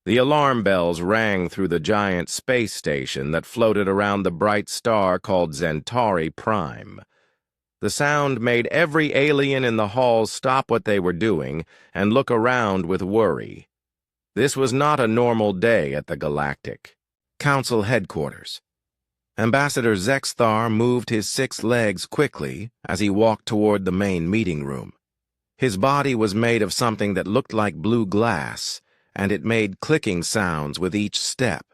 The alarm bells rang through the giant space station that floated around the bright star called Centauri Prime. The sound made every alien in the hall stop what they were doing and look around with worry. This was not a normal day at the Galactic Council headquarters. Ambassador Zexthar moved his 6 legs quickly as he walked toward the main meeting room. His body was made of something that looked like blue glass, and it made clicking sounds with each step.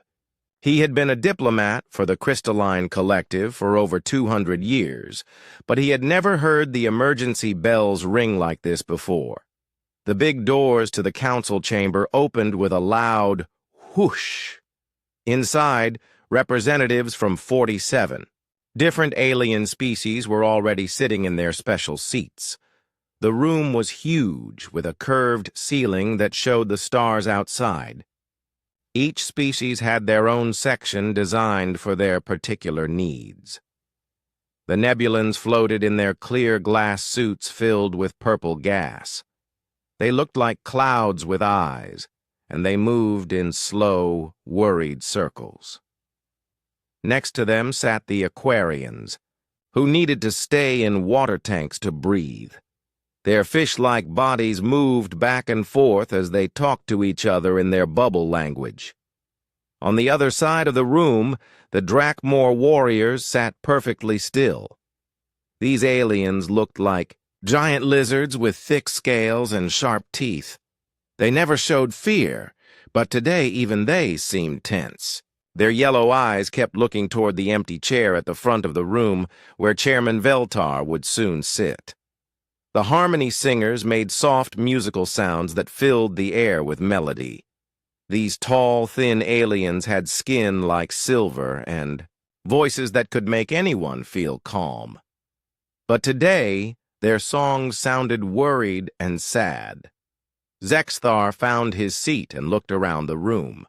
He had been a diplomat for the Crystalline Collective for over 200 years, but he had never heard the emergency bells ring like this before. The big doors to the council chamber opened with a loud whoosh. Inside, representatives from 47 different alien species were already sitting in their special seats. The room was huge, with a curved ceiling that showed the stars outside. Each species had their own section designed for their particular needs. The Nebulans floated in their clear glass suits filled with purple gas. They looked like clouds with eyes, and they moved in slow, worried circles. Next to them sat the Aquarians, who needed to stay in water tanks to breathe. Their fish-like bodies moved back and forth as they talked to each other in their bubble language. On the other side of the room, the Drakmor warriors sat perfectly still. These aliens looked like giant lizards with thick scales and sharp teeth. They never showed fear, but today even they seemed tense. Their yellow eyes kept looking toward the empty chair at the front of the room where Chairman Veltar would soon sit. The harmony singers made soft musical sounds that filled the air with melody. These tall, thin aliens had skin like silver and voices that could make anyone feel calm. But today, their songs sounded worried and sad. Zexthar found his seat and looked around the room.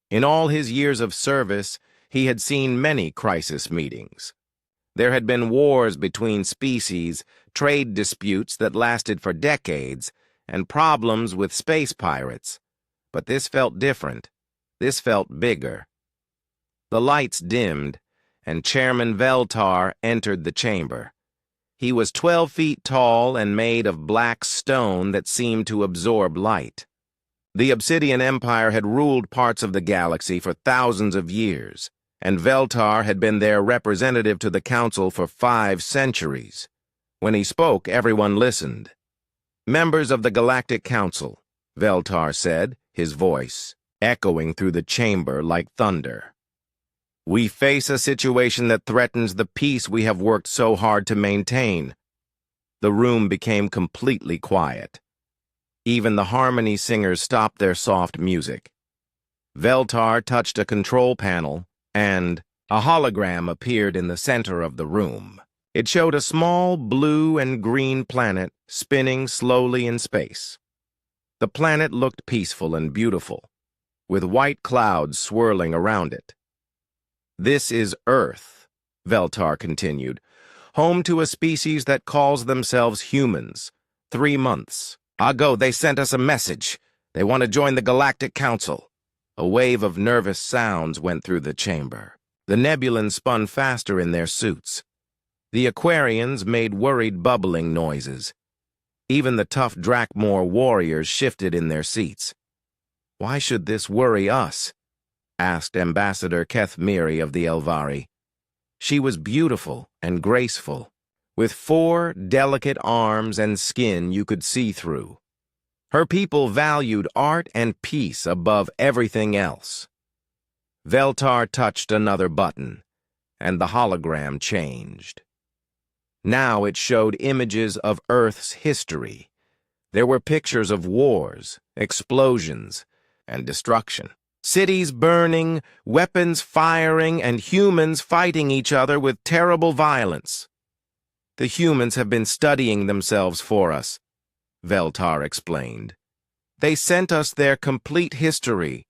In all his years of service, he had seen many crisis meetings. There had been wars between species, trade disputes that lasted for decades, and problems with space pirates. But this felt different. This felt bigger. The lights dimmed, and Chairman Veltar entered the chamber. He was 12 feet tall and made of black stone that seemed to absorb light. The Obsidian Empire had ruled parts of the galaxy for thousands of years, and Veltar had been their representative to the Council for 5 centuries. When he spoke, everyone listened. "Members of the Galactic Council," Veltar said, his voice echoing through the chamber like thunder. "We face a situation that threatens the peace we have worked so hard to maintain." The room became completely quiet. Even the harmony singers stopped their soft music. Veltar touched a control panel, and a hologram appeared in the center of the room. It showed a small blue and green planet spinning slowly in space. The planet looked peaceful and beautiful, with white clouds swirling around it. "This is Earth," Veltar continued, "home to a species that calls themselves humans. 3 months ago, they sent us a message. They want to join the Galactic Council." A wave of nervous sounds went through the chamber. The Nebulans spun faster in their suits. The Aquarians made worried bubbling noises. Even the tough Drakmor warriors shifted in their seats. "Why should this worry us?" asked Ambassador Kethmiri of the Elvari. She was beautiful and graceful, with 4 delicate arms and skin you could see through. Her people valued art and peace above everything else. Veltar touched another button, and the hologram changed. Now it showed images of Earth's history. There were pictures of wars, explosions, and destruction. Cities burning, weapons firing, and humans fighting each other with terrible violence. "The humans have been studying themselves for us," Veltar explained. "They sent us their complete history.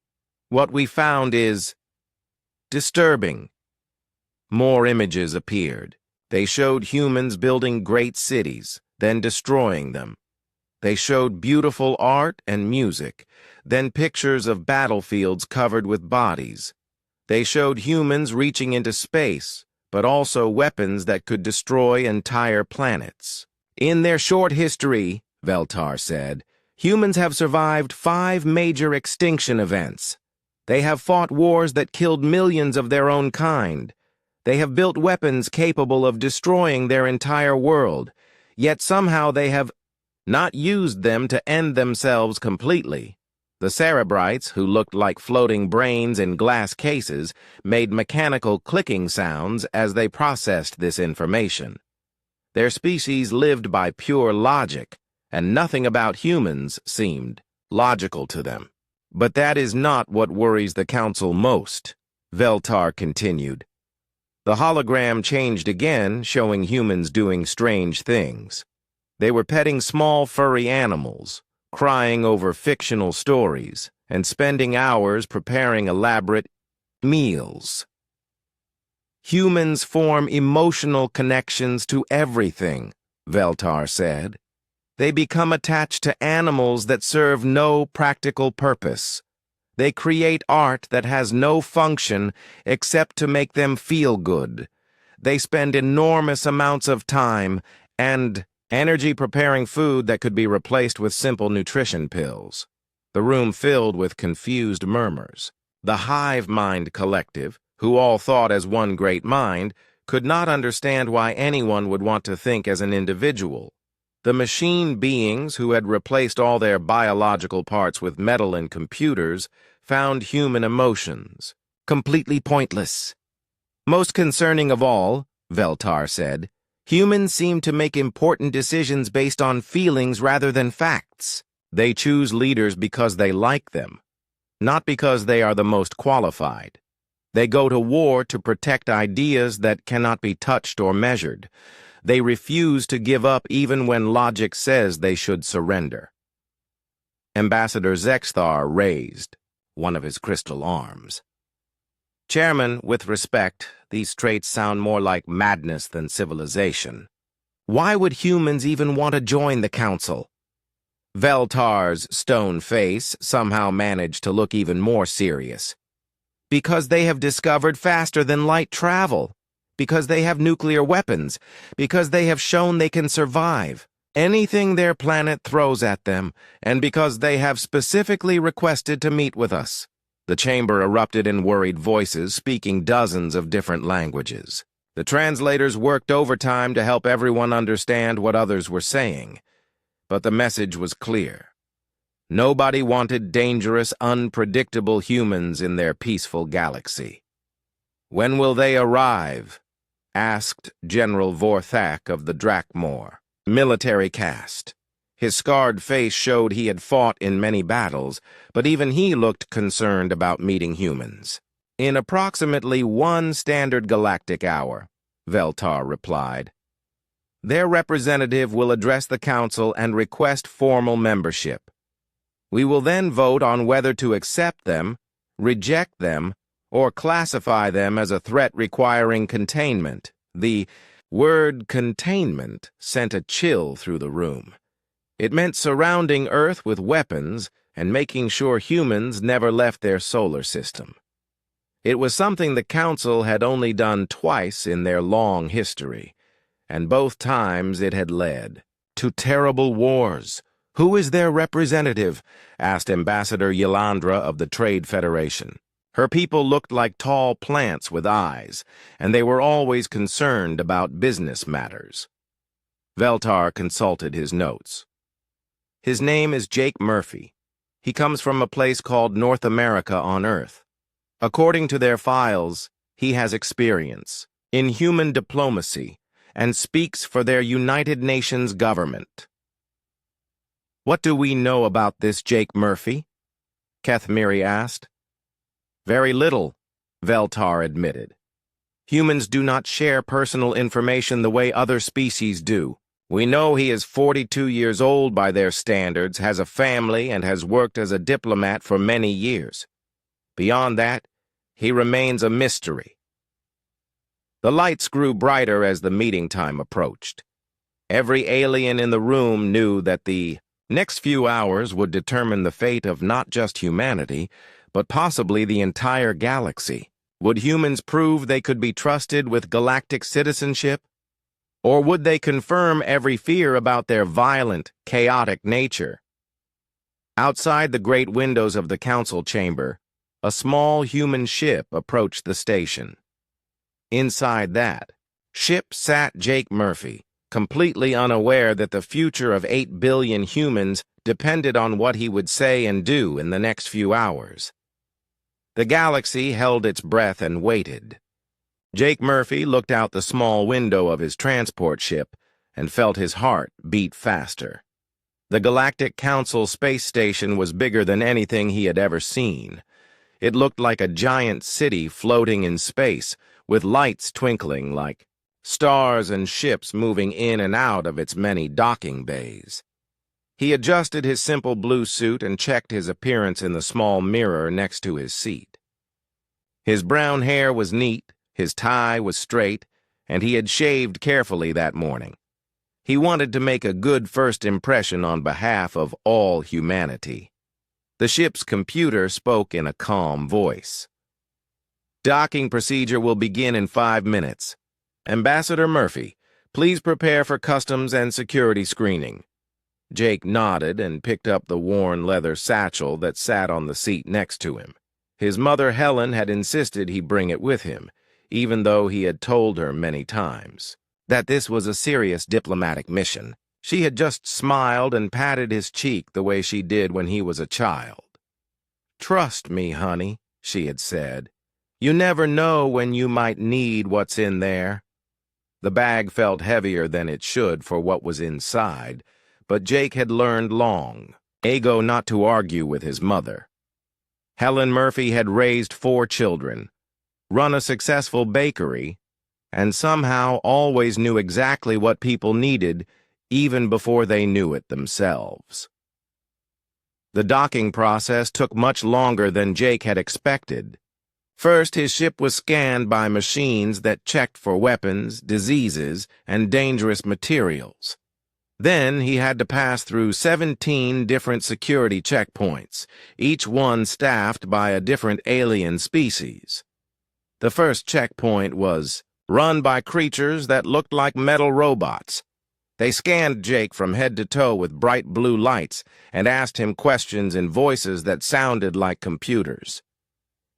What we found is disturbing." More images appeared. They showed humans building great cities, then destroying them. They showed beautiful art and music, then pictures of battlefields covered with bodies. They showed humans reaching into space, but also weapons that could destroy entire planets. In their short history, Veltar said, humans have survived 5 major extinction events. They have fought wars that killed millions of their own kind. They have built weapons capable of destroying their entire world, yet somehow they have not used them to end themselves completely. The Cerebrites, who looked like floating brains in glass cases, made mechanical clicking sounds as they processed this information. Their species lived by pure logic, and nothing about humans seemed logical to them. But that is not what worries the Council most, Veltar continued. The hologram changed again, showing humans doing strange things. They were petting small furry animals, crying over fictional stories, and spending hours preparing elaborate meals. Humans form emotional connections to everything, Veltar said. They become attached to animals that serve no practical purpose. They create art that has no function except to make them feel good. They spend enormous amounts of time and energy preparing food that could be replaced with simple nutrition pills. The room filled with confused murmurs. The hive mind collective, who all thought as one great mind, could not understand why anyone would want to think as an individual. The machine beings who had replaced all their biological parts with metal and computers found human emotions completely pointless. Most concerning of all, Veltar said, humans seem to make important decisions based on feelings rather than facts. They choose leaders because they like them, not because they are the most qualified. They go to war to protect ideas that cannot be touched or measured. They refuse to give up even when logic says they should surrender. Ambassador Zexthar raised one of his crystal arms. Chairman, with respect, these traits sound more like madness than civilization. Why would humans even want to join the Council? Veltar's stone face somehow managed to look even more serious. Because they have discovered faster than light travel. Because they have nuclear weapons, because they have shown they can survive anything their planet throws at them, and because they have specifically requested to meet with us. The chamber erupted in worried voices, speaking dozens of different languages. The translators worked overtime to help everyone understand what others were saying, but the message was clear. Nobody wanted dangerous, unpredictable humans in their peaceful galaxy. When will they arrive? Asked General Vorthak of the Drakmor, military caste. His scarred face showed he had fought in many battles, but even he looked concerned about meeting humans. In approximately 1 standard galactic hour, Veltar replied. Their representative will address the Council and request formal membership. We will then vote on whether to accept them, reject them, or classify them as a threat requiring containment. The word containment sent a chill through the room. It meant surrounding Earth with weapons and making sure humans never left their solar system. It was something the Council had only done twice in their long history, and both times it had led to terrible wars. Who is their representative? Asked Ambassador Yelandra of the Trade Federation. Her people looked like tall plants with eyes, and they were always concerned about business matters. Veltar consulted his notes. His name is Jake Murphy. He comes from a place called North America on Earth. According to their files, he has experience in human diplomacy and speaks for their United Nations government. What do we know about this Jake Murphy? Kethmiri asked. Very little, Veltar admitted. Humans do not share personal information the way other species do. We know he is 42 years old by their standards, has a family, and has worked as a diplomat for many years. Beyond that, he remains a mystery. The lights grew brighter as the meeting time approached. Every alien in the room knew that the Next few hours would determine the fate of not just humanity, but possibly the entire galaxy. Would humans prove they could be trusted with galactic citizenship? Or would they confirm every fear about their violent, chaotic nature? Outside the great windows of the council chamber, a small human ship approached the station. Inside that ship sat Jake Murphy, completely unaware that the future of 8 billion humans depended on what he would say and do in the next few hours. The galaxy held its breath and waited. Jake Murphy looked out the small window of his transport ship and felt his heart beat faster. The Galactic Council space station was bigger than anything he had ever seen. It looked like a giant city floating in space, with lights twinkling like stars and ships moving in and out of its many docking bays. He adjusted his simple blue suit and checked his appearance in the small mirror next to his seat. His brown hair was neat, his tie was straight, and he had shaved carefully that morning. He wanted to make a good first impression on behalf of all humanity. The ship's computer spoke in a calm voice. "Docking procedure will begin in 5 minutes. Ambassador Murphy, please prepare for customs and security screening." Jake nodded and picked up the worn leather satchel that sat on the seat next to him. His mother Helen had insisted he bring it with him, even though he had told her many times that this was a serious diplomatic mission. She had just smiled and patted his cheek the way she did when he was a child. "Trust me, honey," she had said. "You never know when you might need what's in there." The bag felt heavier than it should for what was inside, but Jake had learned long ago not to argue with his mother. Helen Murphy had raised 4 children, run a successful bakery, and somehow always knew exactly what people needed even before they knew it themselves. The docking process took much longer than Jake had expected. First, his ship was scanned by machines that checked for weapons, diseases, and dangerous materials. Then he had to pass through 17 different security checkpoints, each one staffed by a different alien species. The first checkpoint was run by creatures that looked like metal robots. They scanned Jake from head to toe with bright blue lights and asked him questions in voices that sounded like computers.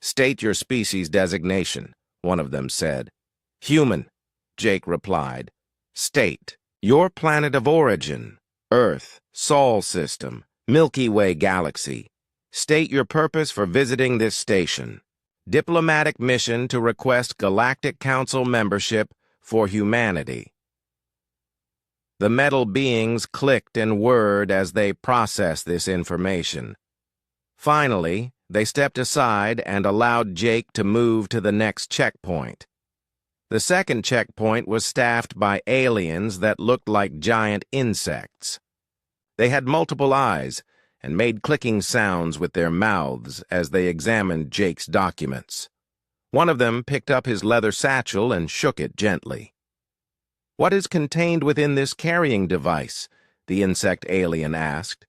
"State your species designation," one of them said. "Human," Jake replied. "State your planet of origin, Earth, Sol system, Milky Way galaxy. State your purpose for visiting this station. Diplomatic mission to request Galactic Council membership for humanity." The metal beings clicked and whirred as they processed this information. Finally, they stepped aside and allowed Jake to move to the next checkpoint. The second checkpoint was staffed by aliens that looked like giant insects. They had multiple eyes and made clicking sounds with their mouths as they examined Jake's documents. One of them picked up his leather satchel and shook it gently. "What is contained within this carrying device?" the insect alien asked.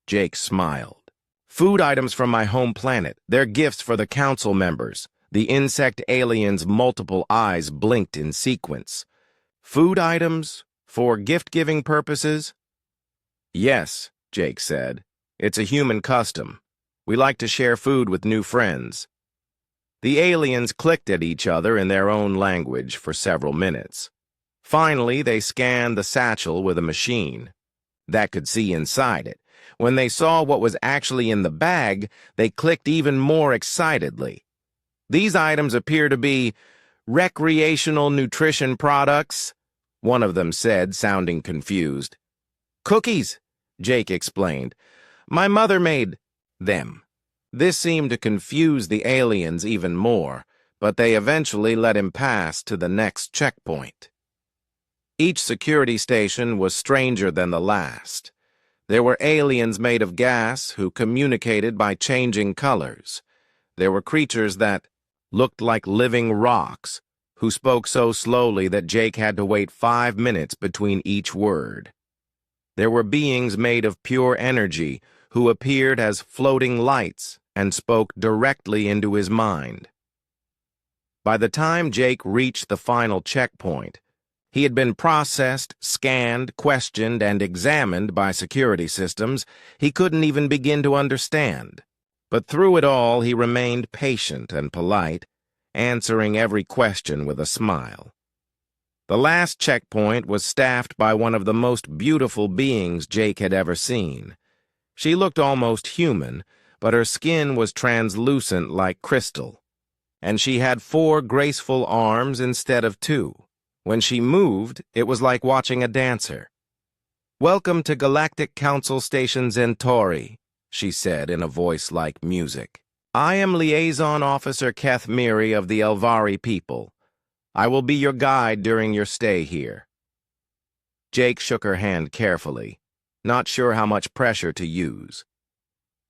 Jake smiled. "Food items from my home planet. They're gifts for the council members." The insect alien's multiple eyes blinked in sequence. "Food items? For gift-giving purposes?" "Yes," Jake said. "It's a human custom. We like to share food with new friends." The aliens clicked at each other in their own language for several minutes. Finally, they scanned the satchel with a machine that could see inside it. When they saw what was actually in the bag, they clicked even more excitedly. "These items appear to be recreational nutrition products," one of them said, sounding confused. "Cookies," Jake explained. "My mother made them." This seemed to confuse the aliens even more, but they eventually let him pass to the next checkpoint. Each security station was stranger than the last. There were aliens made of gas who communicated by changing colors. There were creatures that looked like living rocks, who spoke so slowly that Jake had to wait 5 minutes between each word. There were beings made of pure energy who appeared as floating lights and spoke directly into his mind. By the time Jake reached the final checkpoint, he had been processed, scanned, questioned, and examined by security systems he couldn't even begin to understand. But through it all, he remained patient and polite, answering every question with a smile. The last checkpoint was staffed by one of the most beautiful beings Jake had ever seen. She looked almost human, but her skin was translucent like crystal, and she had 4 graceful arms instead of 2. When she moved, it was like watching a dancer. "Welcome to Galactic Council Station Centauri," she said in a voice like music. "I am Liaison Officer Keth Miri of the Elvari people. I will be your guide during your stay here." Jake shook her hand carefully, not sure how much pressure to use.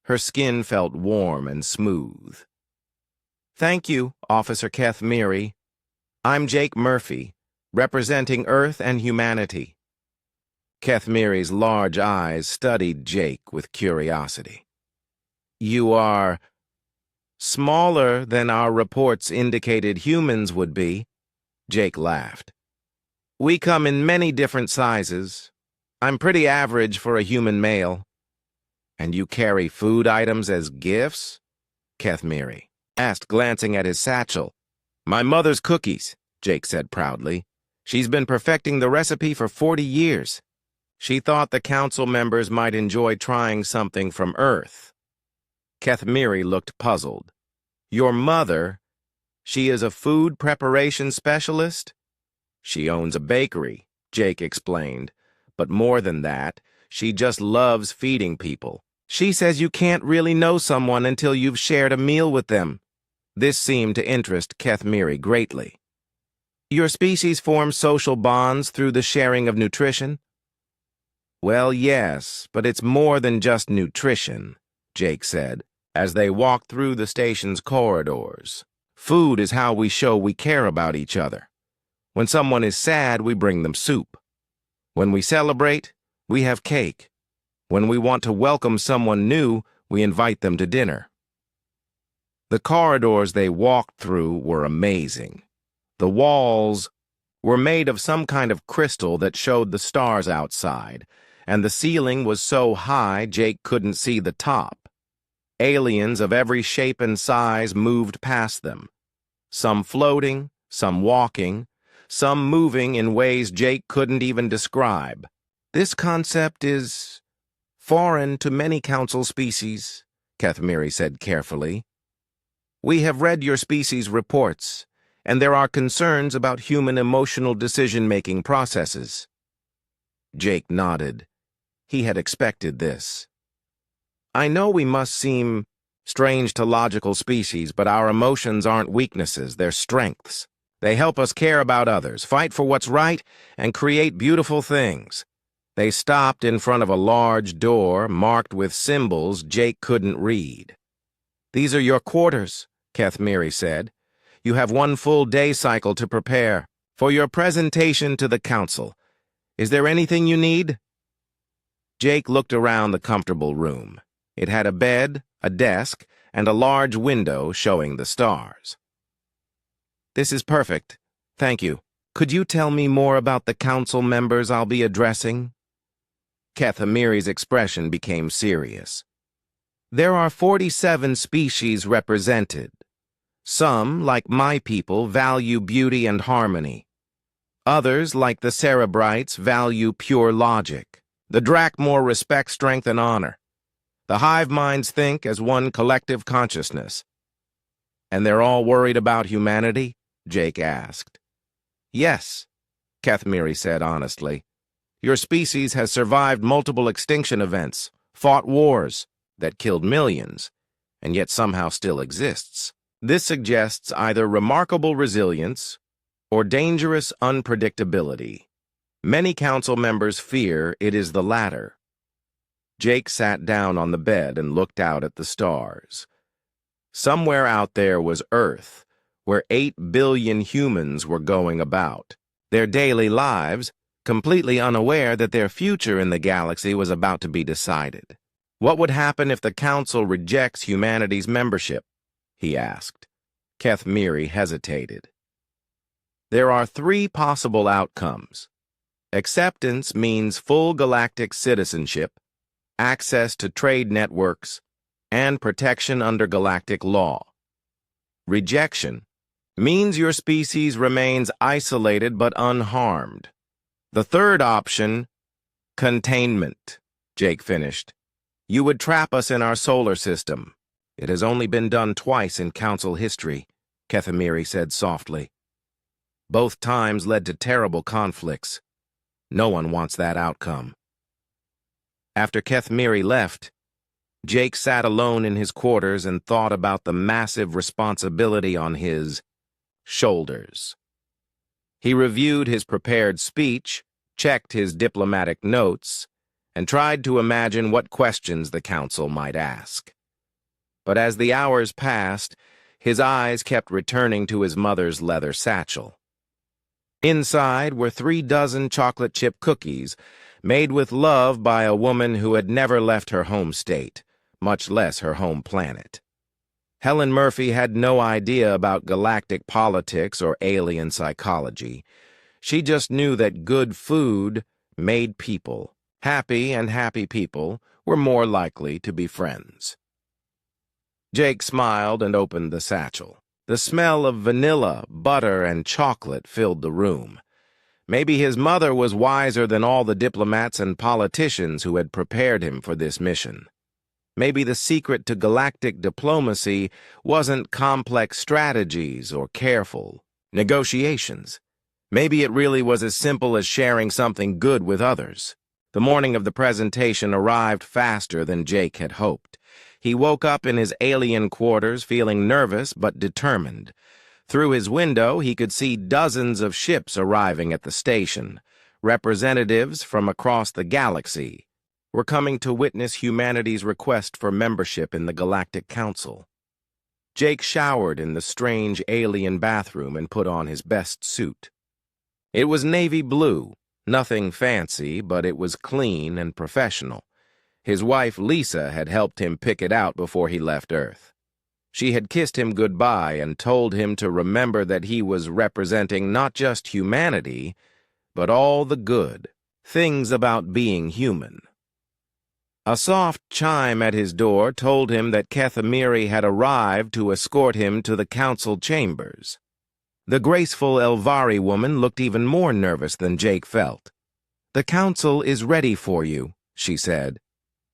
Her skin felt warm and smooth. "Thank you, Officer Keth Miri. I'm Jake Murphy, representing Earth and humanity." Keth Miri's large eyes studied Jake with curiosity. "You are smaller than our reports indicated humans would be," Jake laughed. "We come in many different sizes. I'm pretty average for a human male." "And you carry food items as gifts?" Keth Miri asked, glancing at his satchel. "My mother's cookies," Jake said proudly. "She's been perfecting the recipe for 40 years. She thought the council members might enjoy trying something from Earth." Keth Miri looked puzzled. "Your mother? She is a food preparation specialist?" "She owns a bakery," Jake explained. "But more than that, she just loves feeding people. She says you can't really know someone until you've shared a meal with them." This seemed to interest Keth Miri greatly. "Your species forms social bonds through the sharing of nutrition?" "Well, yes, but it's more than just nutrition," Jake said, as they walked through the station's corridors. "Food is how we show we care about each other. When someone is sad, we bring them soup. When we celebrate, we have cake. When we want to welcome someone new, we invite them to dinner." The corridors they walked through were amazing. The walls were made of some kind of crystal that showed the stars outside, and the ceiling was so high Jake couldn't see the top. Aliens of every shape and size moved past them, some floating, some walking, some moving in ways Jake couldn't even describe. "This concept is foreign to many council species," Keth Miri said carefully. "We have read your species' reports, and there are concerns about human emotional decision-making processes." Jake nodded. He had expected this. "I know we must seem strange to logical species, but our emotions aren't weaknesses, they're strengths. They help us care about others, fight for what's right, and create beautiful things." They stopped in front of a large door marked with symbols Jake couldn't read. "These are your quarters," Keth Miri said. "You have 1 full day cycle to prepare for your presentation to the council. Is there anything you need?" Jake looked around the comfortable room. It had a bed, a desk, and a large window showing the stars. "This is perfect. Thank you. Could you tell me more about the council members I'll be addressing?" Keth Miri's expression became serious. "There are 47 species represented. Some, like my people, value beauty and harmony. Others, like the Cerebrites, value pure logic. The Drakmor respect strength and honor. The hive minds think as one collective consciousness." "And they're all worried about humanity?" Jake asked. "Yes," Keth Miri said honestly. "Your species has survived multiple extinction events, fought wars that killed millions, and yet somehow still exists. This suggests either remarkable resilience or dangerous unpredictability. Many council members fear it is the latter." Jake sat down on the bed and looked out at the stars. Somewhere out there was Earth, where 8 billion humans were going about. Their daily lives, completely unaware that their future in the galaxy was about to be decided. What would happen if the Council rejects humanity's membership? He asked. Keth Miri hesitated. There are three possible outcomes. Acceptance means full galactic citizenship, access to trade networks, and protection under galactic law. Rejection means your species remains isolated but unharmed. The third option, containment, Jake finished. You would trap us in our solar system. It has only been done twice in Council history, Kethemiri said softly. Both times led to terrible conflicts. No one wants that outcome. After Kethemiri left, Jake sat alone in his quarters and thought about the massive responsibility on his shoulders. He reviewed his prepared speech, checked his diplomatic notes, and tried to imagine what questions the Council might ask. But as the hours passed, his eyes kept returning to his mother's leather satchel. Inside were 36 chocolate chip cookies, made with love by a woman who had never left her home state, much less her home planet. Helen Murphy had no idea about galactic politics or alien psychology. She just knew that good food made people. Happy and happy people were more likely to be friends. Jake smiled and opened the satchel. The smell of vanilla, butter, and chocolate filled the room. Maybe his mother was wiser than all the diplomats and politicians who had prepared him for this mission. Maybe the secret to galactic diplomacy wasn't complex strategies or careful negotiations. Maybe it really was as simple as sharing something good with others. The morning of the presentation arrived faster than Jake had hoped. He woke up in his alien quarters feeling nervous but determined. Through his window, he could see dozens of ships arriving at the station. Representatives from across the galaxy were coming to witness humanity's request for membership in the Galactic Council. Jake showered in the strange alien bathroom and put on his best suit. It was navy blue, nothing fancy, but it was clean and professional. His wife, Lisa, had helped him pick it out before he left Earth. She had kissed him goodbye and told him to remember that he was representing not just humanity, but all the good things about being human. A soft chime at his door told him that Kethemiri had arrived to escort him to the council chambers. The graceful Elvari woman looked even more nervous than Jake felt. "The council is ready for you," she said.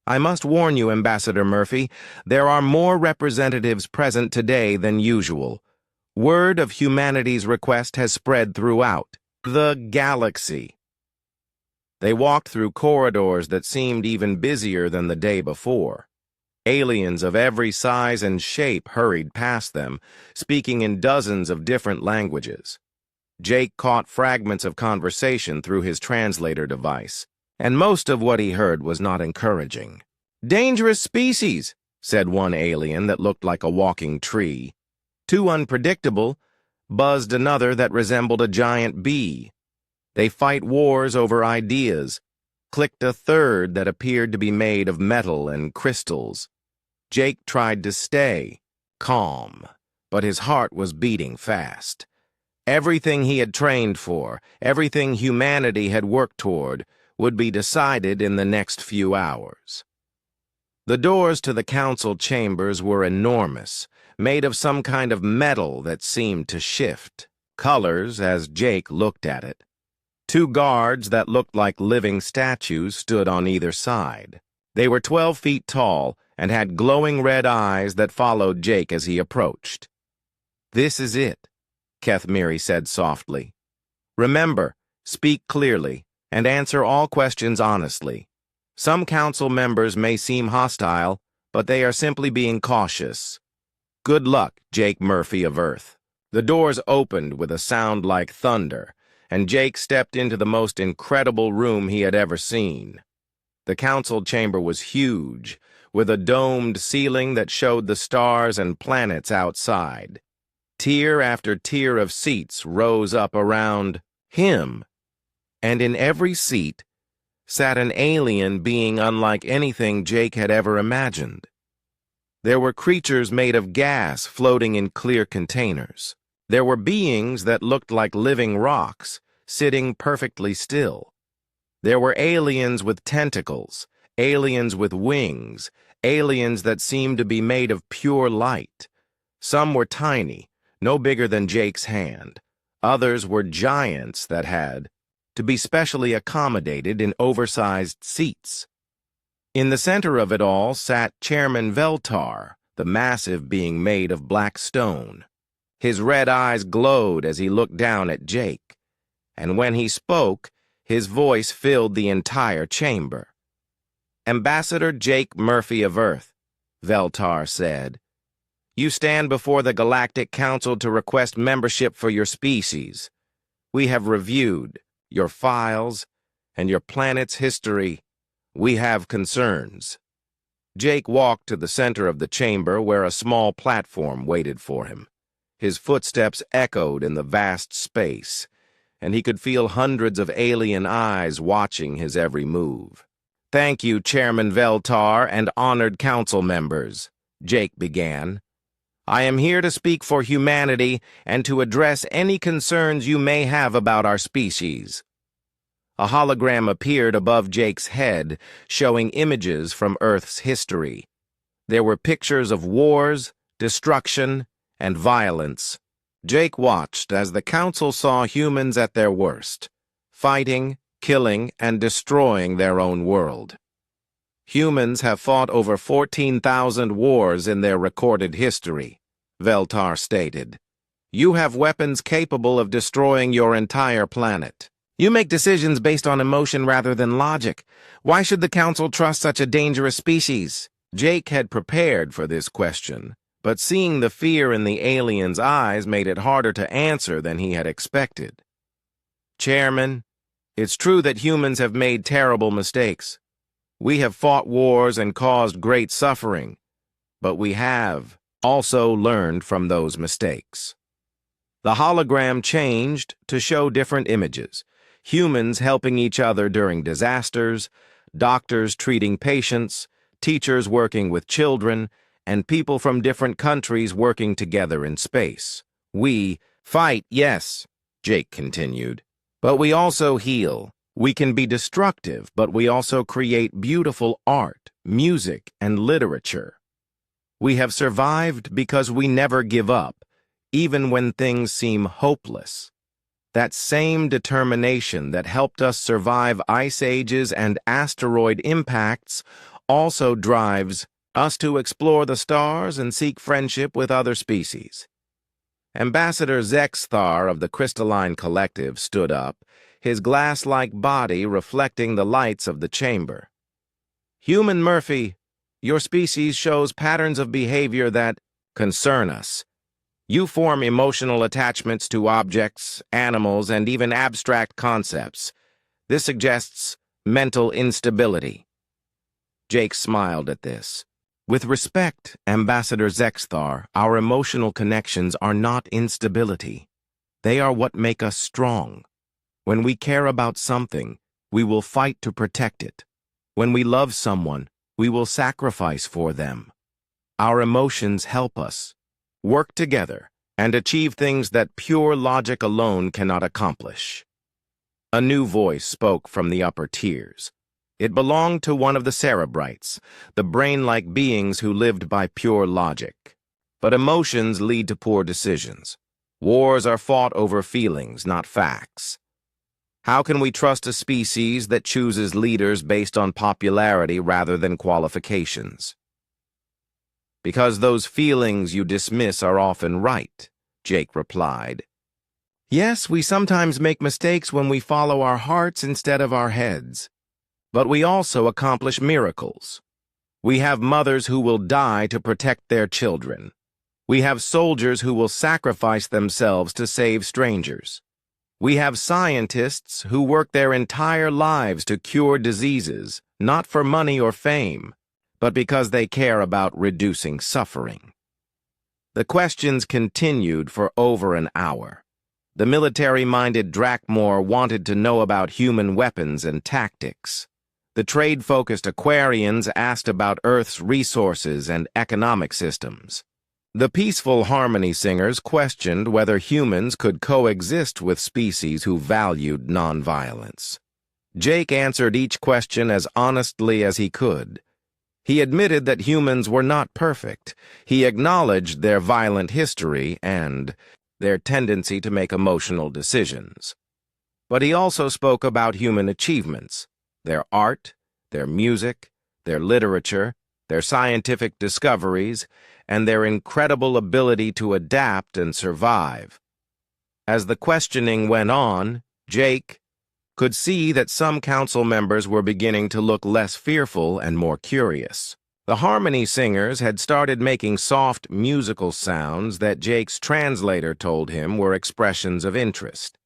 "I must warn you, Ambassador Murphy, there are more representatives present today than usual. Word of humanity's request has spread throughout the galaxy." They walked through corridors that seemed even busier than the day before. Aliens of every size and shape hurried past them, speaking in dozens of different languages. Jake caught fragments of conversation through his translator device, and most of what he heard was not encouraging. "Dangerous species," said one alien that looked like a walking tree. "Too unpredictable," buzzed another that resembled a giant bee. "They fight wars over ideas," clicked a third that appeared to be made of metal and crystals. Jake tried to stay calm, but his heart was beating fast. Everything he had trained for, everything humanity had worked toward, would be decided in the next few hours. The doors to the council chambers were enormous, made of some kind of metal that seemed to shift colors as Jake looked at it. 2 guards that looked like living statues stood on either side. They were 12 feet tall and had glowing red eyes that followed Jake as he approached. "This is it," Kethemiri said softly. "Remember, speak clearly, and answer all questions honestly. Some council members may seem hostile, but they are simply being cautious. Good luck, Jake Murphy of Earth." The doors opened with a sound like thunder, and Jake stepped into the most incredible room he had ever seen. The council chamber was huge, with a domed ceiling that showed the stars and planets outside. Tier after tier of seats rose up around him, and in every seat sat an alien being unlike anything Jake had ever imagined. There were creatures made of gas floating in clear containers. There were beings that looked like living rocks, sitting perfectly still. There were aliens with tentacles, aliens with wings, aliens that seemed to be made of pure light. Some were tiny, no bigger than Jake's hand. Others were giants that had to be specially accommodated in oversized seats. In the center of it all sat Chairman Veltar, the massive being made of black stone. His red eyes glowed as he looked down at Jake, and when he spoke, his voice filled the entire chamber. "Ambassador Jake Murphy of Earth," Veltar said, "you stand before the Galactic Council to request membership for your species. We have reviewed your files and your planet's history. We have concerns." Jake walked to the center of the chamber where a small platform waited for him. His footsteps echoed in the vast space, and he could feel hundreds of alien eyes watching his every move. "Thank you, Chairman Veltar and honored council members," Jake began. "I am here to speak for humanity and to address any concerns you may have about our species." A hologram appeared above Jake's head, showing images from Earth's history. There were pictures of wars, destruction, and violence. Jake watched as the council saw humans at their worst, fighting, killing, and destroying their own world. "Humans have fought over 14,000 wars in their recorded history," Veltar stated. "You have weapons capable of destroying your entire planet. You make decisions based on emotion rather than logic. Why should the council trust such a dangerous species?" Jake had prepared for this question, but seeing the fear in the alien's eyes made it harder to answer than he had expected. "Chairman, it's true that humans have made terrible mistakes. We have fought wars and caused great suffering, but we have also learned from those mistakes." The hologram changed to show different images: humans helping each other during disasters, doctors treating patients, teachers working with children, and people from different countries working together in space. "We fight, yes," Jake continued, "but we also heal. We can be destructive, but we also create beautiful art, music, and literature. We have survived because we never give up, even when things seem hopeless. That same determination that helped us survive ice ages and asteroid impacts also drives us to explore the stars and seek friendship with other species." Ambassador Zexthar of the Crystalline Collective stood up, his glass-like body reflecting the lights of the chamber. "Human Murphy, your species shows patterns of behavior that concern us. You form emotional attachments to objects, animals, and even abstract concepts. This suggests mental instability." Jake smiled at this. "With respect, Ambassador Zexthar, our emotional connections are not instability. They are what make us strong. When we care about something, we will fight to protect it. When we love someone, we will sacrifice for them. Our emotions help us work together and achieve things that pure logic alone cannot accomplish." A new voice spoke from the upper tiers. It belonged to one of the Cerebrites, the brain-like beings who lived by pure logic. But emotions lead to poor decisions. Wars are fought over feelings, not facts. How can we trust a species that chooses leaders based on popularity rather than qualifications? "Because those feelings you dismiss are often right," Jake replied. "Yes, we sometimes make mistakes when we follow our hearts instead of our heads. But we also accomplish miracles. We have mothers who will die to protect their children. We have soldiers who will sacrifice themselves to save strangers. We have scientists who work their entire lives to cure diseases, not for money or fame, but because they care about reducing suffering." The questions continued for over an hour. The military-minded Drakmor wanted to know about human weapons and tactics. The trade-focused Aquarians asked about Earth's resources and economic systems. The peaceful harmony singers questioned whether humans could coexist with species who valued nonviolence. Jake answered each question as honestly as he could. He admitted that humans were not perfect. He acknowledged their violent history and their tendency to make emotional decisions. But he also spoke about human achievements, their art, their music, their literature, their scientific discoveries, and their incredible ability to adapt and survive. As the questioning went on, Jake could see that some council members were beginning to look less fearful and more curious. The harmony singers had started making soft musical sounds that Jake's translator told him were expressions of interest.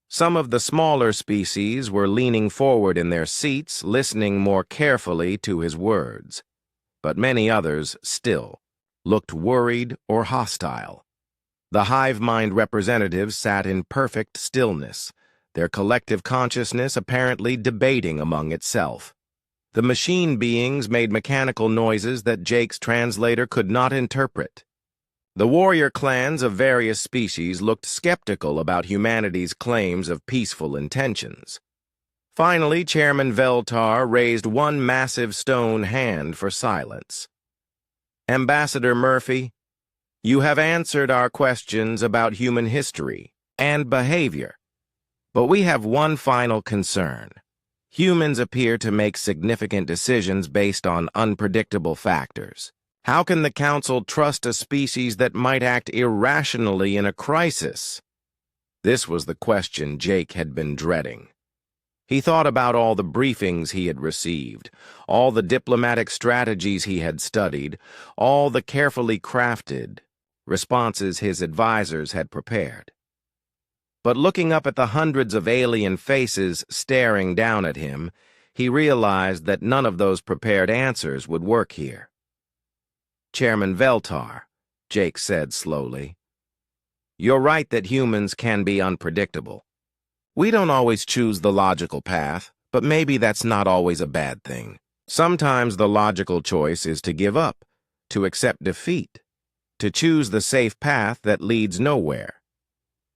Some of the smaller species were leaning forward in their seats, listening more carefully to his words. But many others, still, looked worried or hostile. The hive mind representatives sat in perfect stillness, their collective consciousness apparently debating among itself. The machine beings made mechanical noises that Jake's translator could not interpret. The warrior clans of various species looked skeptical about humanity's claims of peaceful intentions. Finally, Chairman Veltar raised one massive stone hand for silence. Ambassador Murphy, you have answered our questions about human history and behavior. But we have one final concern. Humans appear to make significant decisions based on unpredictable factors. How can the Council trust a species that might act irrationally in a crisis? This was the question Jake had been dreading. He thought about all the briefings he had received, all the diplomatic strategies he had studied, all the carefully crafted responses his advisors had prepared. But looking up at the hundreds of alien faces staring down at him, he realized that none of those prepared answers would work here. Chairman Veltar, Jake said slowly, you're right that humans can be unpredictable. We don't always choose the logical path, but maybe that's not always a bad thing. Sometimes the logical choice is to give up, to accept defeat, to choose the safe path that leads nowhere.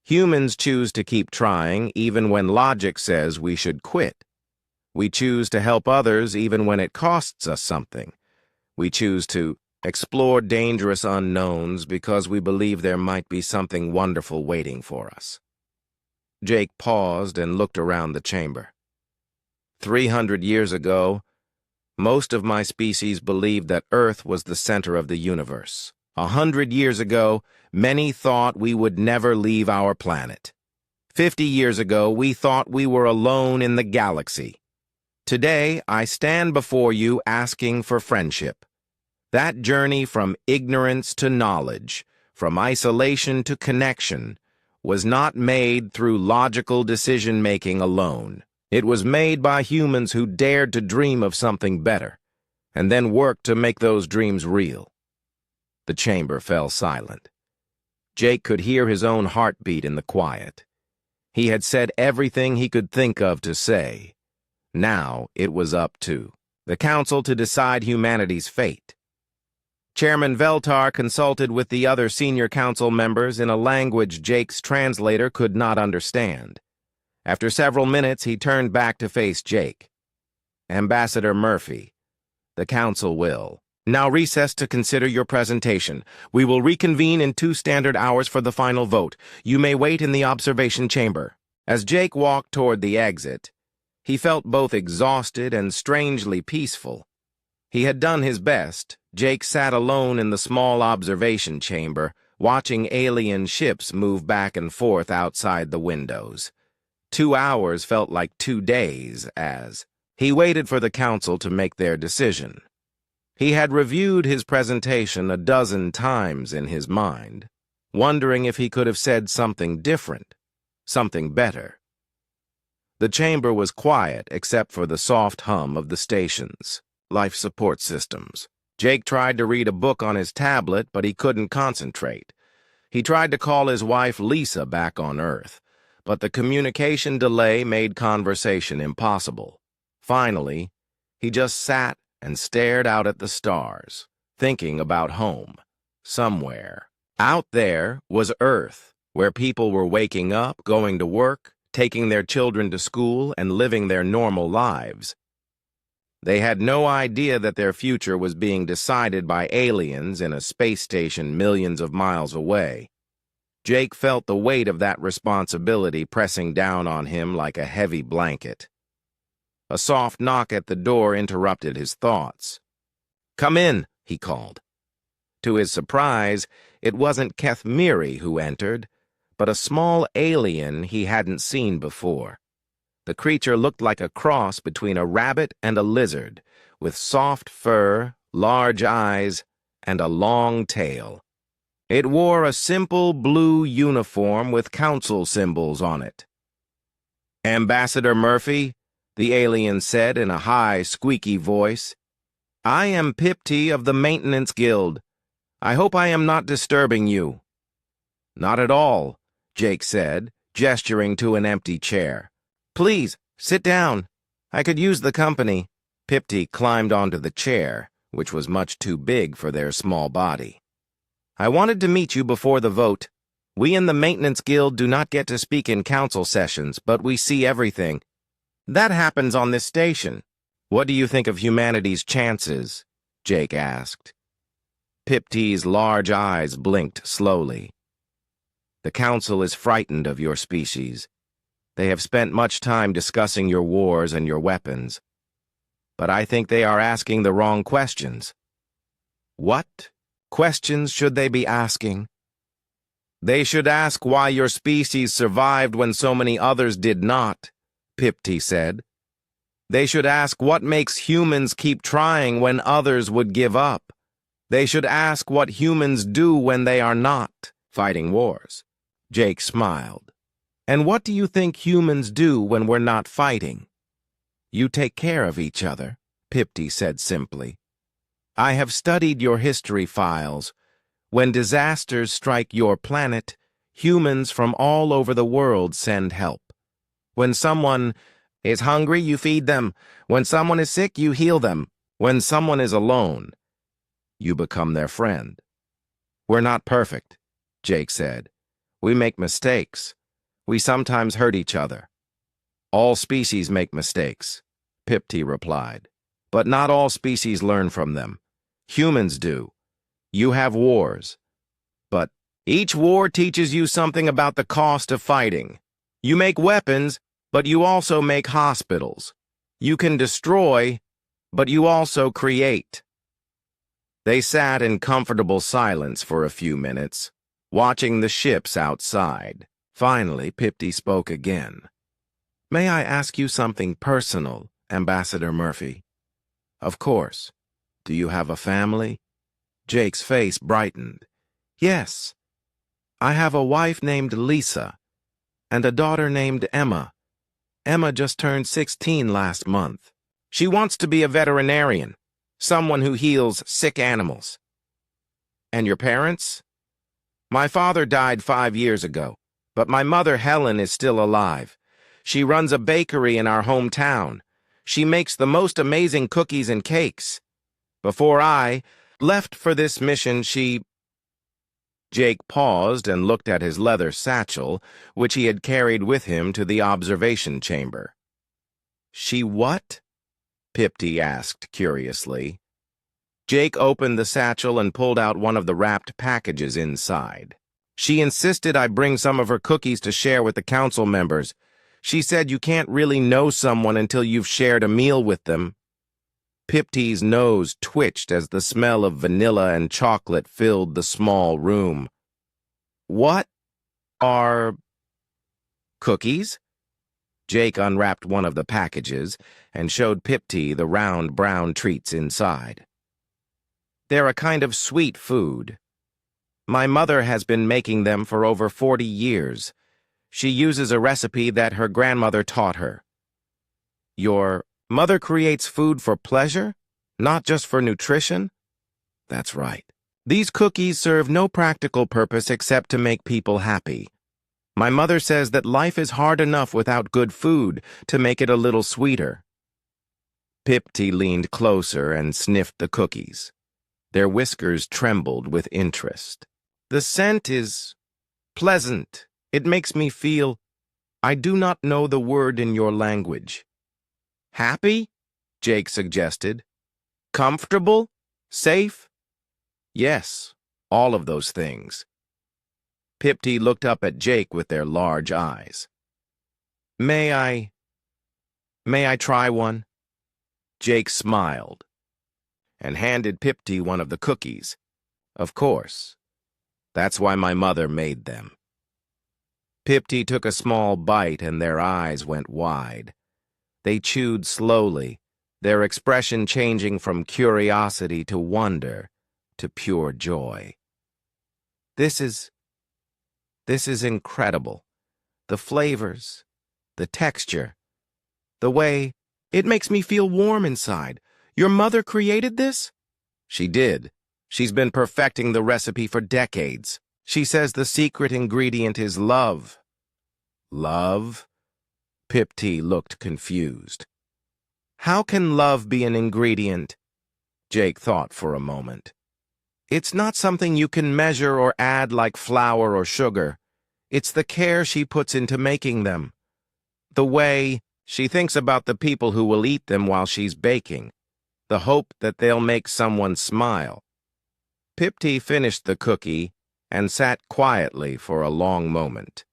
Humans choose to keep trying even when logic says we should quit. We choose to help others even when it costs us something. We choose to explore dangerous unknowns because we believe there might be something wonderful waiting for us. Jake paused and looked around the chamber. 300 years ago, most of my species believed that Earth was the center of the universe. 100 years ago, many thought we would never leave our planet. 50 years ago, we thought we were alone in the galaxy. Today, I stand before you asking for friendship. That journey from ignorance to knowledge, from isolation to connection, was not made through logical decision-making alone. It was made by humans who dared to dream of something better, and then worked to make those dreams real. The chamber fell silent. Jake could hear his own heartbeat in the quiet. He had said everything he could think of to say. Now it was up to the Council to decide humanity's fate. Chairman Veltar consulted with the other senior council members in a language Jake's translator could not understand. After several minutes, he turned back to face Jake. Ambassador Murphy, the Council will now recess to consider your presentation. We will reconvene in 2 standard hours for the final vote. You may wait in the observation chamber. As Jake walked toward the exit, he felt both exhausted and strangely peaceful. He had done his best. Jake sat alone in the small observation chamber, watching alien ships move back and forth outside the windows. 2 hours felt like 2 days as he waited for the Council to make their decision. He had reviewed his presentation a dozen times in his mind, wondering if he could have said something different, something better. The chamber was quiet except for the soft hum of the station's life support systems. Jake tried to read a book on his tablet, but he couldn't concentrate. He tried to call his wife Lisa back on Earth, but the communication delay made conversation impossible. Finally, he just sat and stared out at the stars, thinking about home. Somewhere out there was Earth, where people were waking up, going to work, taking their children to school, and living their normal lives. They had no idea that their future was being decided by aliens in a space station millions of miles away. Jake felt the weight of that responsibility pressing down on him like a heavy blanket. A soft knock at the door interrupted his thoughts. "Come in," he called. To his surprise, it wasn't Keth Miri who entered, but a small alien he hadn't seen before. The creature looked like a cross between a rabbit and a lizard, with soft fur, large eyes, and a long tail. It wore a simple blue uniform with council symbols on it. "Ambassador Murphy," the alien said in a high, squeaky voice, "I am Pipti of the Maintenance Guild. I hope I am not disturbing you." "Not at all," Jake said, gesturing to an empty chair. "Please, sit down. I could use the company." Pipti climbed onto the chair, which was much too big for their small body. "I wanted to meet you before the vote. We in the Maintenance Guild do not get to speak in council sessions, but we see everything. That happens on this station. What do you think of humanity's chances?" Jake asked. Pipti's large eyes blinked slowly. "The council is frightened of your species. They have spent much time discussing your wars and your weapons. But I think they are asking the wrong questions." "What questions should they be asking?" "They should ask why your species survived when so many others did not," Pipti said. "They should ask what makes humans keep trying when others would give up. They should ask what humans do when they are not fighting wars." Jake smiled. "And what do you think humans do when we're not fighting?" "You take care of each other," Pipti said simply. "I have studied your history files. When disasters strike your planet, humans from all over the world send help. When someone is hungry, you feed them. When someone is sick, you heal them. When someone is alone, you become their friend." "We're not perfect," Jake said. "We make mistakes. We sometimes hurt each other." "All species make mistakes," Pipti replied. "But not all species learn from them. Humans do. You have wars. But each war teaches you something about the cost of fighting. You make weapons, but you also make hospitals. You can destroy, but you also create." They sat in comfortable silence for a few minutes, watching the ships outside. Finally, Pipti spoke again. "May I ask you something personal, Ambassador Murphy?" "Of course. Do you have a family?" Jake's face brightened. "Yes. I have a wife named Lisa, and a daughter named Emma. Emma just turned 16 last month. She wants to be a veterinarian, someone who heals sick animals." "And your parents?" "My father died 5 years ago, but my mother Helen is still alive. She runs a bakery in our hometown. She makes the most amazing cookies and cakes. Before I left for this mission, she—" Jake paused and looked at his leather satchel, which he had carried with him to the observation chamber. "She what?" Pipti asked curiously. Jake opened the satchel and pulled out one of the wrapped packages inside. "She insisted I bring some of her cookies to share with the council members. She said you can't really know someone until you've shared a meal with them." Pipti's nose twitched as the smell of vanilla and chocolate filled the small room. "What are cookies?" Jake unwrapped one of the packages and showed Pipti the round brown treats inside. "They're a kind of sweet food. My mother has been making them for over 40 years. She uses a recipe that her grandmother taught her." "Your mother creates food for pleasure, not just for nutrition?" "That's right. These cookies serve no practical purpose except to make people happy. My mother says that life is hard enough without good food to make it a little sweeter. Pipti leaned closer and sniffed the cookies. Their whiskers trembled with interest. The scent is pleasant. It makes me feel, I do not know the word in your language. Happy? Jake suggested. Comfortable? Safe? Yes, all of those things. Pipti looked up at Jake with their large eyes. May I try one? Jake smiled and handed Pipti one of the cookies. Of course. That's why my mother made them. Pipti took a small bite and their eyes went wide. They chewed slowly, their expression changing from curiosity to wonder to pure joy. This is incredible. The flavors, the texture, the way it makes me feel warm inside. Your mother created this? She did. She's been perfecting the recipe for decades. She says the secret ingredient is love. Love? Pipti looked confused. How can love be an ingredient? Jake thought for a moment. It's not something you can measure or add like flour or sugar. It's the care she puts into making them. The way she thinks about the people who will eat them while she's baking. The hope that they'll make someone smile. Pipti finished the cookie and sat quietly for a long moment.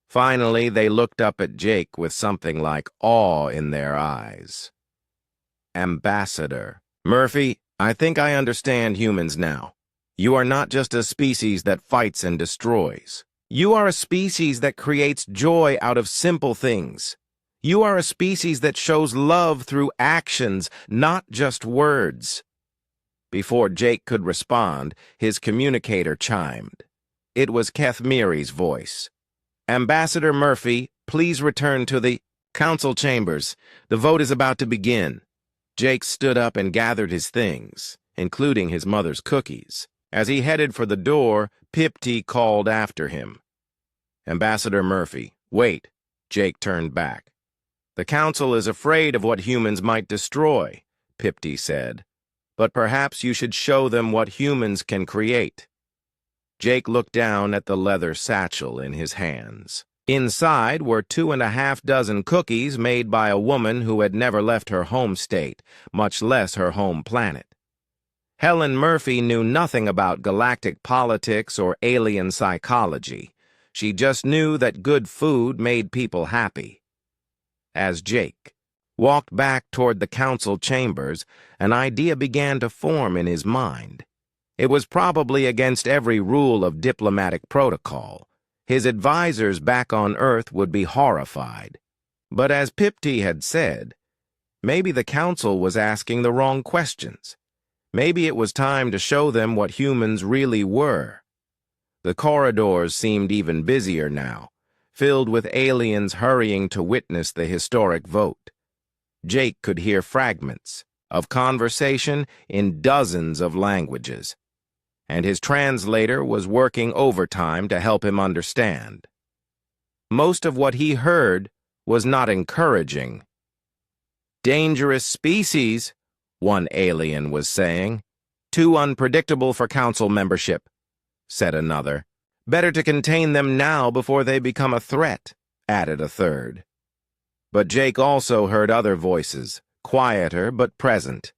Finally, they looked up at Jake with something like awe in their eyes. Ambassador. Murphy, I think I understand humans now. You are not just a species that fights and destroys. You are a species that creates joy out of simple things. You are a species that shows love through actions, not just words. Before Jake could respond, his communicator chimed. It was Kethmiri's voice. Ambassador Murphy, please return to the council chambers. The vote is about to begin. Jake stood up and gathered his things, including his mother's cookies. As he headed for the door, Pipti called after him. Ambassador Murphy, wait. Jake turned back. The council is afraid of what humans might destroy, Pipti said. But perhaps you should show them what humans can create. Jake looked down at the leather satchel in his hands. Inside were 2.5 dozen cookies made by a woman who had never left her home state, much less her home planet. Helen Murphy knew nothing about galactic politics or alien psychology. She just knew that good food made people happy. As Jake walked back toward the council chambers, an idea began to form in his mind. It was probably against every rule of diplomatic protocol. His advisors back on Earth would be horrified. But as Pipti had said, maybe the council was asking the wrong questions. Maybe it was time to show them what humans really were. The corridors seemed even busier now, filled with aliens hurrying to witness the historic vote. Jake could hear fragments of conversation in dozens of languages, and his translator was working overtime to help him understand. Most of what he heard was not encouraging. Dangerous species, one alien was saying. Too unpredictable for council membership, said another. Better to contain them now before they become a threat, added a third. But Jake also heard other voices, quieter but present.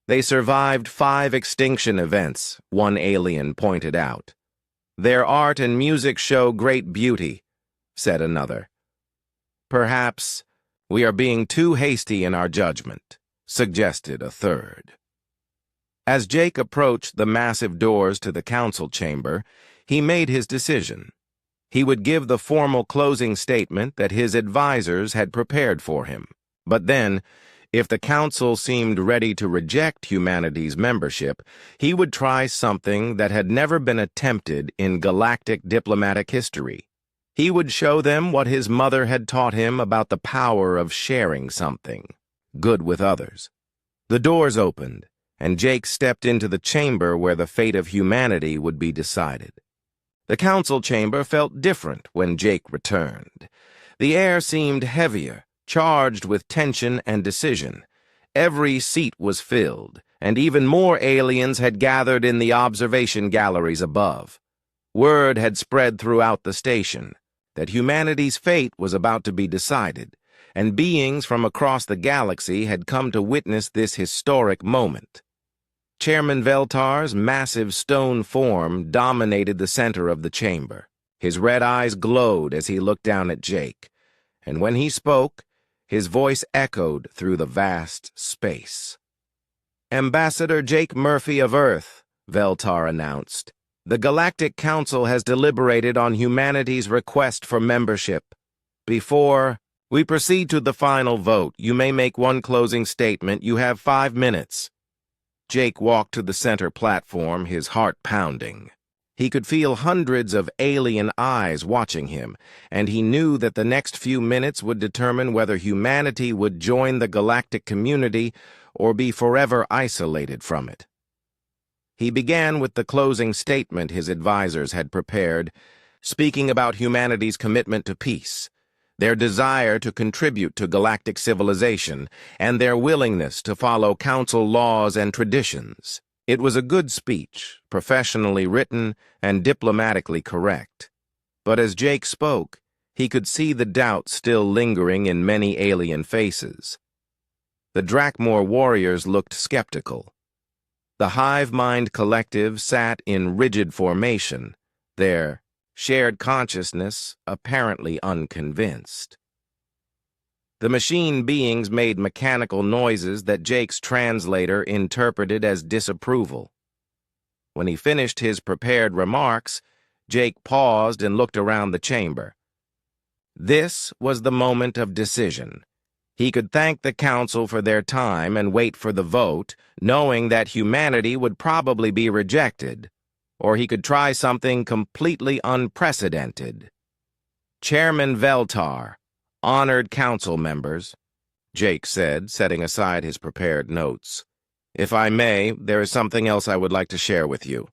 They survived 5 extinction events, one alien pointed out. Their art and music show great beauty, said another. Perhaps we are being too hasty in our judgment, suggested a third. As Jake approached the massive doors to the council chamber, he made his decision. He would give the formal closing statement that his advisors had prepared for him. But then, if the council seemed ready to reject humanity's membership, he would try something that had never been attempted in galactic diplomatic history. He would show them what his mother had taught him about the power of sharing something good with others. The doors opened, and Jake stepped into the chamber where the fate of humanity would be decided. The council chamber felt different when Jake returned. The air seemed heavier, charged with tension and decision. Every seat was filled, and even more aliens had gathered in the observation galleries above. Word had spread throughout the station that humanity's fate was about to be decided, and beings from across the galaxy had come to witness this historic moment. Chairman Veltar's massive stone form dominated the center of the chamber. His red eyes glowed as he looked down at Jake, and when he spoke, his voice echoed through the vast space. "Ambassador Jake Murphy of Earth," Veltar announced, "the Galactic Council has deliberated on humanity's request for membership. Before we proceed to the final vote, you may make one closing statement. You have 5 minutes." Jake walked to the center platform, his heart pounding. He could feel hundreds of alien eyes watching him, and he knew that the next few minutes would determine whether humanity would join the galactic community or be forever isolated from it. He began with the closing statement his advisors had prepared, speaking about humanity's commitment to peace, their desire to contribute to galactic civilization, and their willingness to follow council laws and traditions. It was a good speech, professionally written and diplomatically correct. But as Jake spoke, he could see the doubt still lingering in many alien faces. The Drakmor warriors looked skeptical. The Hive Mind Collective sat in rigid formation, their shared consciousness apparently unconvinced. The machine beings made mechanical noises that Jake's translator interpreted as disapproval. When he finished his prepared remarks, Jake paused and looked around the chamber. This was the moment of decision. He could thank the council for their time and wait for the vote, knowing that humanity would probably be rejected, or he could try something completely unprecedented. "Chairman Veltar, honored council members," Jake said, setting aside his prepared notes. "If I may, there is something else I would like to share with you."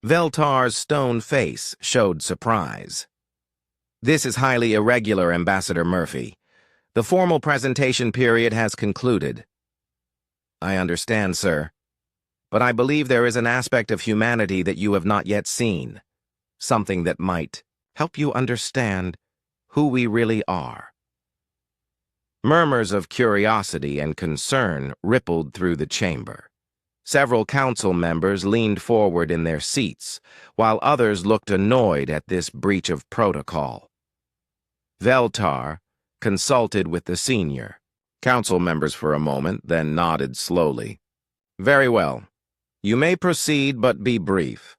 Veltar's stone face showed surprise. "This is highly irregular, Ambassador Murphy. The formal presentation period has concluded." "I understand, sir. But I believe there is an aspect of humanity that you have not yet seen, something that might help you understand who we really are." Murmurs of curiosity and concern rippled through the chamber. Several council members leaned forward in their seats, while others looked annoyed at this breach of protocol. Veltar consulted with the senior council members for a moment, then nodded slowly. "Very well. You may proceed, but be brief."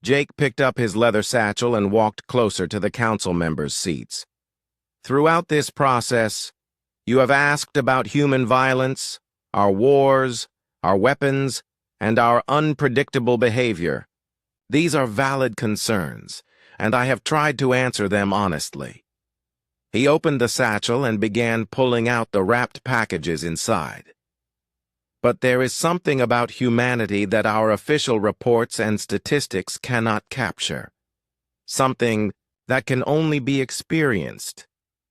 Jake picked up his leather satchel and walked closer to the council members' seats. "Throughout this process, you have asked about human violence, our wars, our weapons, and our unpredictable behavior. These are valid concerns, and I have tried to answer them honestly." He opened the satchel and began pulling out the wrapped packages inside. "But there is something about humanity that our official reports and statistics cannot capture. Something that can only be experienced,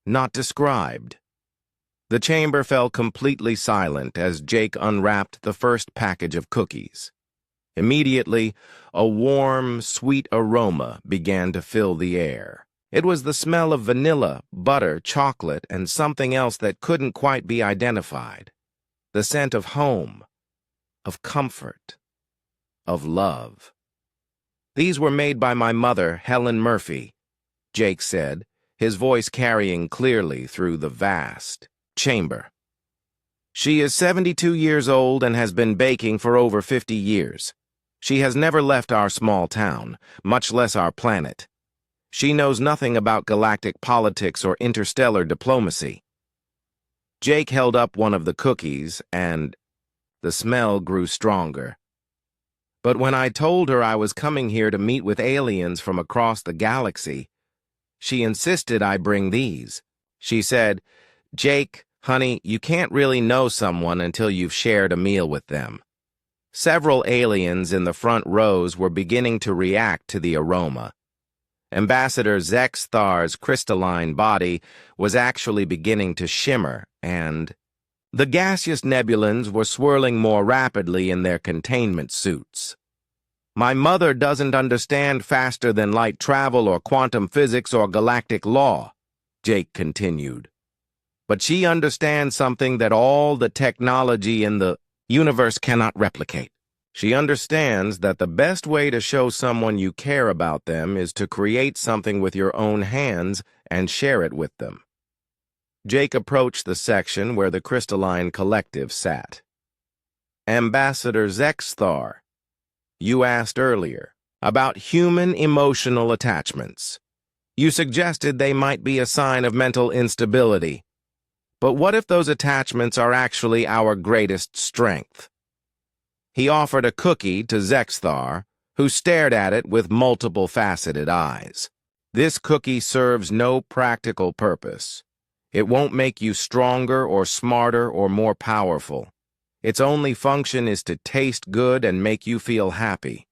not described." The chamber fell completely silent as Jake unwrapped the first package of cookies. Immediately, a warm, sweet aroma began to fill the air. It was the smell of vanilla, butter, chocolate, and something else that couldn't quite be identified. The scent of home, of comfort, of love. "These were made by my mother, Helen Murphy," Jake said, his voice carrying clearly through the vast chamber. "She is 72 years old and has been baking for over 50 years. She has never left our small town, much less our planet. She knows nothing about galactic politics or interstellar diplomacy." Jake held up one of the cookies, and the smell grew stronger. "But when I told her I was coming here to meet with aliens from across the galaxy, she insisted I bring these. She said, 'Jake, honey, you can't really know someone until you've shared a meal with them.' Several aliens in the front rows were beginning to react to the aroma. Ambassador Zexthar's crystalline body was actually beginning to shimmer, and the gaseous nebulons were swirling more rapidly in their containment suits. My mother doesn't understand faster-than-light travel or quantum physics or galactic law, Jake continued. But she understands something that all the technology in the universe cannot replicate. She understands that the best way to show someone you care about them is to create something with your own hands and share it with them. Jake approached the section where the crystalline collective sat. Ambassador Zexthar, you asked earlier about human emotional attachments. You suggested they might be a sign of mental instability. But what if those attachments are actually our greatest strength? He offered a cookie to Zexthar, who stared at it with multiple faceted eyes. This cookie serves no practical purpose. It won't make you stronger or smarter or more powerful. Its only function is to taste good and make you feel happy.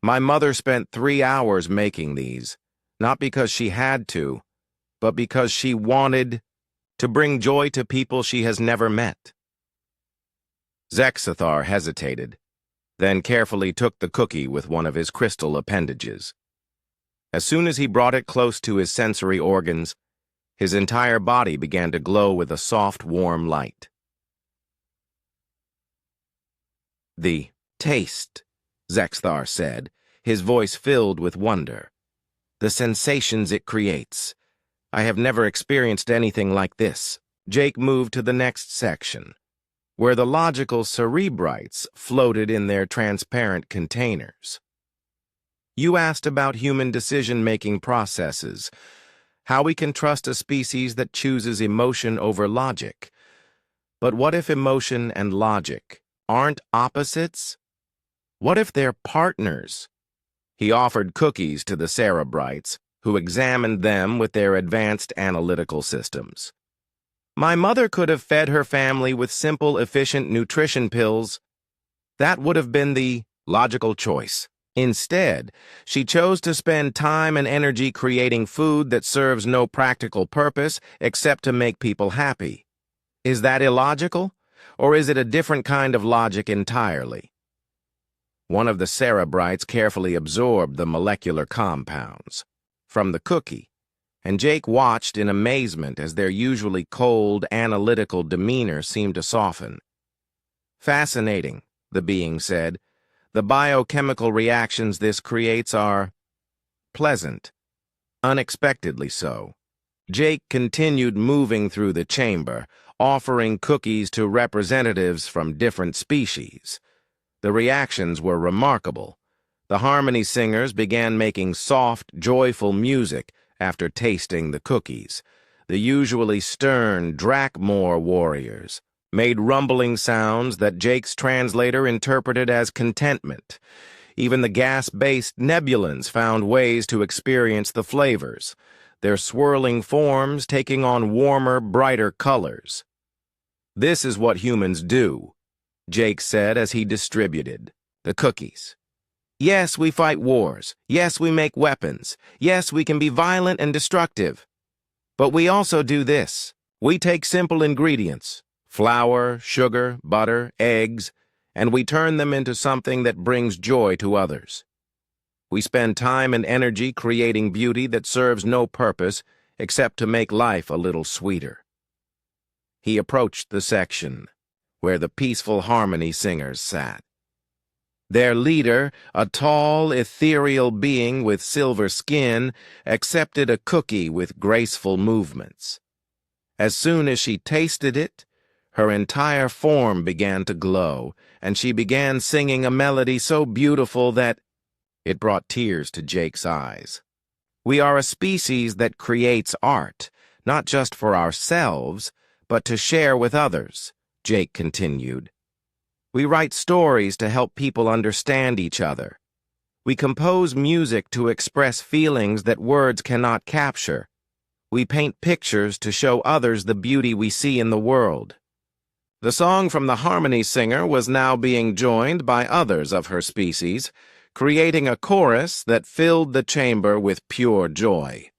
My mother spent 3 hours making these, not because she had to, but because she wanted to bring joy to people she has never met. Zexthar hesitated, then carefully took the cookie with one of his crystal appendages. As soon as he brought it close to his sensory organs, his entire body began to glow with a soft, warm light. The taste, Zexthar said, his voice filled with wonder. The sensations it creates. I have never experienced anything like this. Jake moved to the next section, where the logical cerebrites floated in their transparent containers. You asked about human decision-making processes, how we can trust a species that chooses emotion over logic. But what if emotion and logic aren't opposites? What if they're partners? He offered cookies to the cerebrites, who examined them with their advanced analytical systems. My mother could have fed her family with simple, efficient nutrition pills. That would have been the logical choice. Instead, she chose to spend time and energy creating food that serves no practical purpose except to make people happy. Is that illogical, or is it a different kind of logic entirely? One of the cerebrites carefully absorbed the molecular compounds from the cookie, and Jake watched in amazement as their usually cold, analytical demeanor seemed to soften. Fascinating, the being said. The biochemical reactions this creates are pleasant, unexpectedly so. Jake continued moving through the chamber, offering cookies to representatives from different species. The reactions were remarkable. The harmony singers began making soft, joyful music after tasting the cookies. The usually stern Drakmore warriors made rumbling sounds that Jake's translator interpreted as contentment. Even the gas-based nebulons found ways to experience the flavors, their swirling forms taking on warmer, brighter colors. This is what humans do, Jake said as he distributed the cookies. Yes, we fight wars. Yes, we make weapons. Yes, we can be violent and destructive. But we also do this. We take simple ingredients, flour, sugar, butter, eggs, and we turn them into something that brings joy to others. We spend time and energy creating beauty that serves no purpose except to make life a little sweeter. He approached the section where the peaceful harmony singers sat. Their leader, a tall, ethereal being with silver skin, accepted a cookie with graceful movements. As soon as she tasted it, her entire form began to glow, and she began singing a melody so beautiful that it brought tears to Jake's eyes. We are a species that creates art, not just for ourselves, but to share with others, Jake continued. We write stories to help people understand each other. We compose music to express feelings that words cannot capture. We paint pictures to show others the beauty we see in the world. The song from the harmony singer was now being joined by others of her species, creating a chorus that filled the chamber with pure joy.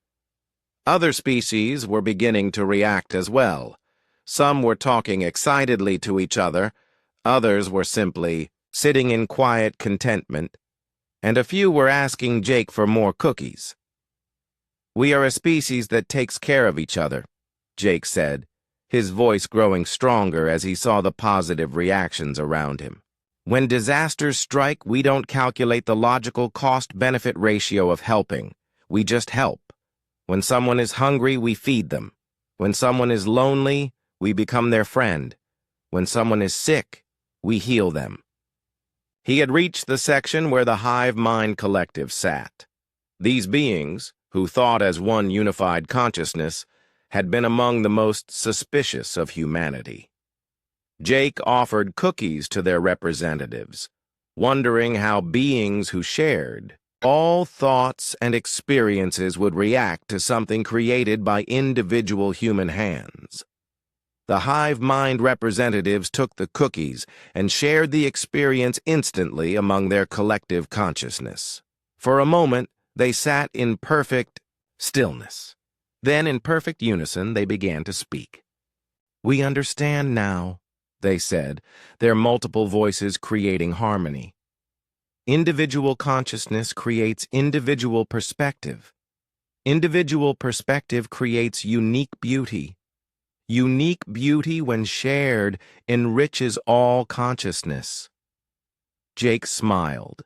Other species were beginning to react as well. Some were talking excitedly to each other, others were simply sitting in quiet contentment, and a few were asking Jake for more cookies. "We are a species that takes care of each other," Jake said, his voice growing stronger as he saw the positive reactions around him. "When disasters strike, we don't calculate the logical cost-benefit ratio of helping. We just help. When someone is hungry, we feed them. When someone is lonely, we become their friend. When someone is sick, we heal them." He had reached the section where the Hive Mind Collective sat. These beings, who thought as one unified consciousness, had been among the most suspicious of humanity. Jake offered cookies to their representatives, wondering how beings who shared all thoughts and experiences would react to something created by individual human hands. The hive mind representatives took the cookies and shared the experience instantly among their collective consciousness. For a moment, they sat in perfect stillness. Then, in perfect unison, they began to speak. "We understand now," they said, their multiple voices creating harmony. "Individual consciousness creates individual perspective. Individual perspective creates unique beauty. Unique beauty, when shared, enriches all consciousness." Jake smiled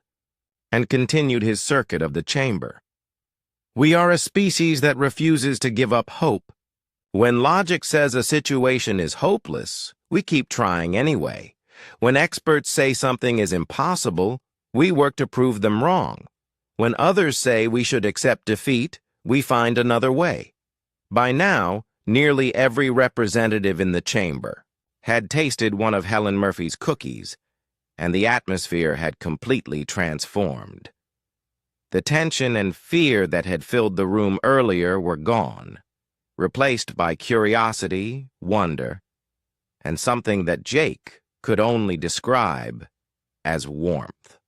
and continued his circuit of the chamber. "We are a species that refuses to give up hope. When logic says a situation is hopeless, we keep trying anyway. When experts say something is impossible, we work to prove them wrong. When others say we should accept defeat, we find another way." By now, nearly every representative in the chamber had tasted one of Helen Murphy's cookies, and the atmosphere had completely transformed. The tension and fear that had filled the room earlier were gone, replaced by curiosity, wonder, and something that Jake could only describe as warmth.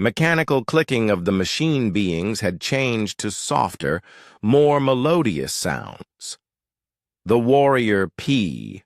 Mechanical clicking of the machine beings had changed to softer, more melodious sounds. The warrior P